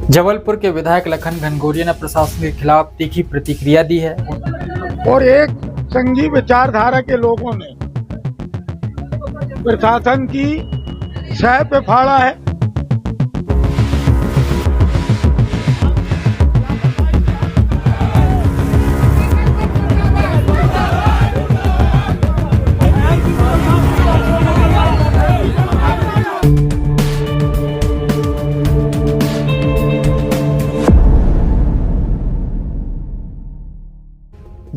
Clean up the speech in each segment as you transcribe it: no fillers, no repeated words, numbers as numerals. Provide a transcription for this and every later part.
जबलपुर के विधायक लखन घनघोरिया ने प्रशासन के खिलाफ तीखी प्रतिक्रिया दी है और एक संघी विचारधारा के लोगों ने प्रशासन की सह पे फाड़ा है।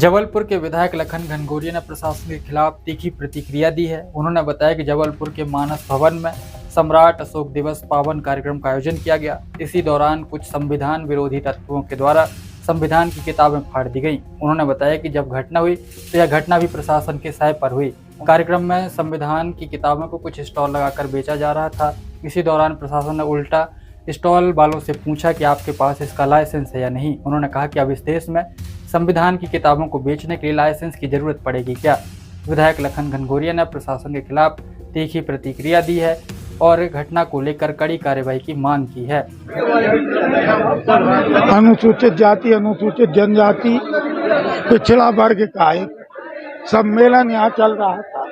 जबलपुर के विधायक लखन घनघोरिया ने प्रशासन के खिलाफ तीखी प्रतिक्रिया दी है। उन्होंने बताया कि जबलपुर के मानस भवन में सम्राट अशोक दिवस पावन कार्यक्रम का आयोजन किया गया। इसी दौरान कुछ संविधान विरोधी तत्वों के द्वारा संविधान की किताबें फाड़ दी गईं। उन्होंने बताया कि जब घटना हुई तो यह घटना भी प्रशासन के सह पर हुई। कार्यक्रम में संविधान की किताबों को कुछ स्टॉल लगाकर बेचा जा रहा था। इसी दौरान प्रशासन ने उल्टा स्टॉल वालों से पूछा कि आपके पास इसका लाइसेंस है या नहीं। उन्होंने कहा कि अब इस देश में संविधान की किताबों को बेचने के लिए लाइसेंस की जरूरत पड़ेगी क्या। विधायक लखन घनघोरिया ने प्रशासन के खिलाफ तीखी प्रतिक्रिया दी है और घटना को लेकर कड़ी कार्रवाई की मांग की है। अनुसूचित जाति, अनुसूचित जनजाति, पिछड़ा वर्ग का एक सम्मेलन यहाँ चल रहा था,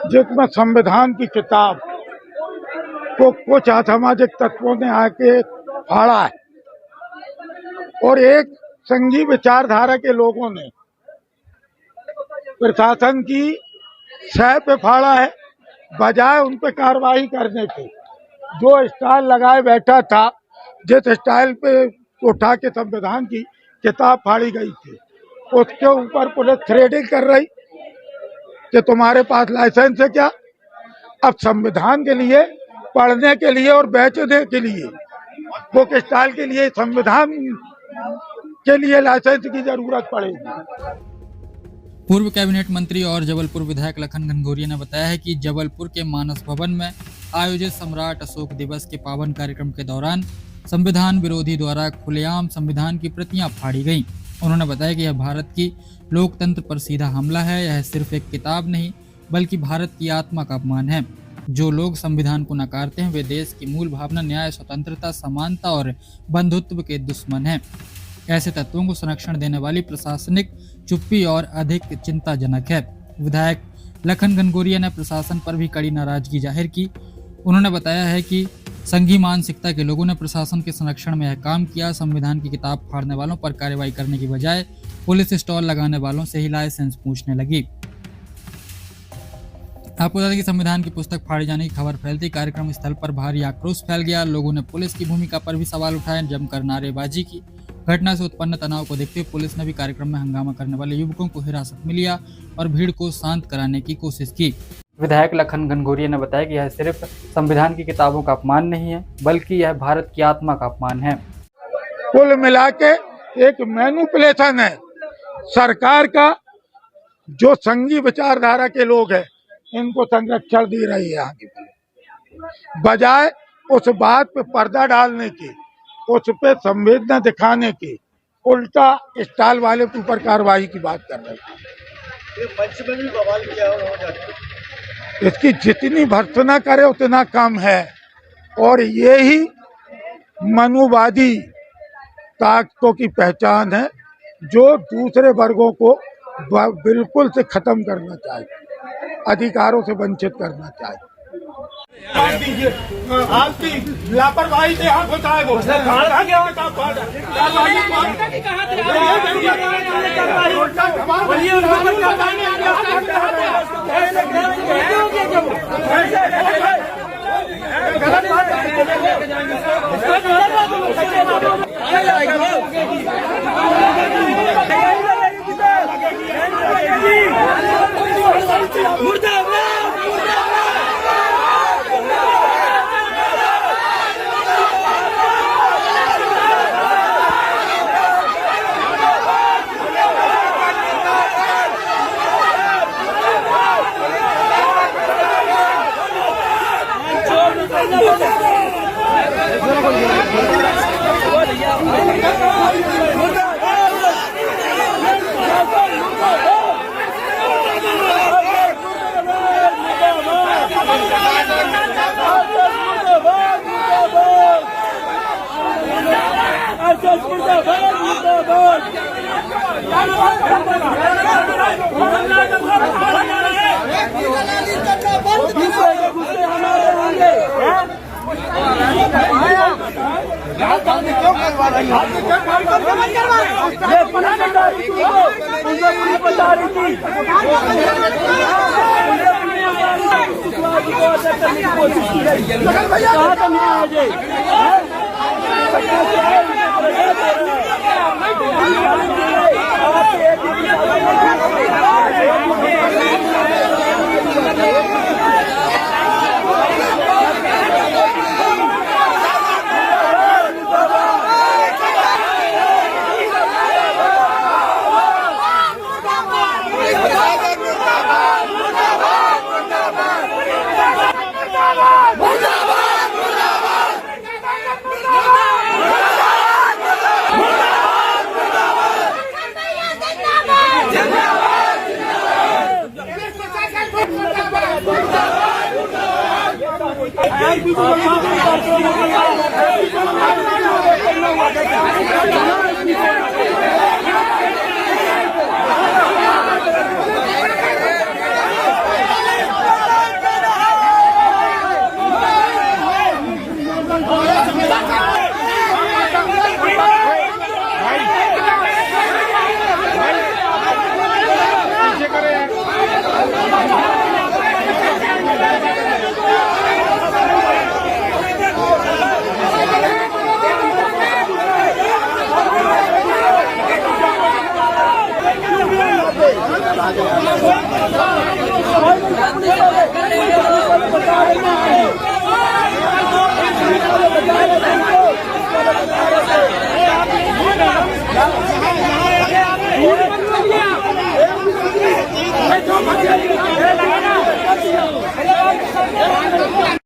जिसमें संविधान की किताब को कुछ असामाजिक तत्वों ने आके फाड़ा है और एक संघी विचारधारा के लोगों ने प्रशासन की सह पे फाड़ा है। बजाय उन पे कार्रवाई करने के, जो स्टाइल लगाए बैठा था, जिस स्टाइल पे उठा के संविधान की किताब फाड़ी गई थी, उसके ऊपर पुलिस थ्रेडिंग कर रही कि तुम्हारे पास लाइसेंस है क्या। अब संविधान के लिए, पढ़ने के लिए और बेचने के लिए, बुक स्टाइल के लिए, संविधान के लिए लाइसेंस की जरूरत पड़ेगी। पूर्व कैबिनेट मंत्री और जबलपुर विधायक लखन घनघोरिया ने बताया है कि जबलपुर के मानस भवन में आयोजित सम्राट अशोक दिवस के पावन कार्यक्रम के दौरान संविधान विरोधी द्वारा खुलेआम संविधान की प्रतियां फाड़ी गईं। उन्होंने बताया कि यह भारत की लोकतंत्र पर सीधा हमला है। यह सिर्फ एक किताब नहीं बल्कि भारत की आत्मा का अपमान है। जो लोग संविधान को नकारते हैं वे देश की मूल भावना, न्याय, स्वतंत्रता, समानता और बंधुत्व के दुश्मन हैं। ऐसे तत्वों को संरक्षण देने वाली प्रशासनिक चुप्पी और अधिक चिंताजनक है। विधायक लखन घनघोरिया ने प्रशासन पर भी कड़ी नाराजगी जाहिर की। उन्होंने बताया है कि संघी मानसिकता के लोगों ने प्रशासन के संरक्षण में यह काम किया। संविधान की किताब फाड़ने वालों पर कार्रवाई करने की बजाय पुलिस स्टॉल लगाने वालों से ही लाइसेंस पूछने लगी। आपको बता दें कि संविधान की पुस्तक फाड़े जाने की खबर फैलती कार्यक्रम स्थल पर भारी आक्रोश फैल गया। लोगों ने पुलिस की भूमिका पर भी सवाल उठाए, जमकर नारेबाजी की। घटना से उत्पन्न तनाव को देखते हुए पुलिस ने भी कार्यक्रम में हंगामा करने वाले युवकों को हिरासत में लिया और भीड़ को शांत कराने की कोशिश की। विधायक लखन घनघोरिया ने बताया कि यह सिर्फ संविधान की किताबों का अपमान नहीं है बल्कि यह भारत की आत्मा का अपमान है। कुल मिला के एक मैनिपुलेशन है सरकार का। जो संघी विचारधारा के लोग हैं, इनको संरक्षण दे रही है यहाँ की पुलिस, बजाय उस बात पे पर्दा डालने की, उस पे संवेदना दिखाने की, उल्टा स्टाइल वाले के ऊपर कार्रवाई की बात कर रहे हैं। मंच में भी बवाल किया इसकी जितनी भर्त्सना करे उतना कम है और यही मनुवादी ताकतों की पहचान है, जो दूसरे वर्गों को बिल्कुल से खत्म करना चाहिए, अधिकारों से वंचित करना चाहिए। आपकी लापरवाही से हाथ होता है। वो आरएसएस मुर्दाबाद मुर्दाबाद। गुस्से हमारे होंगे। ये पुलिस बता रही थी, उनको पुलिस बता रही थी। करने की कोशिश की गई। कहाँ का न्याय है?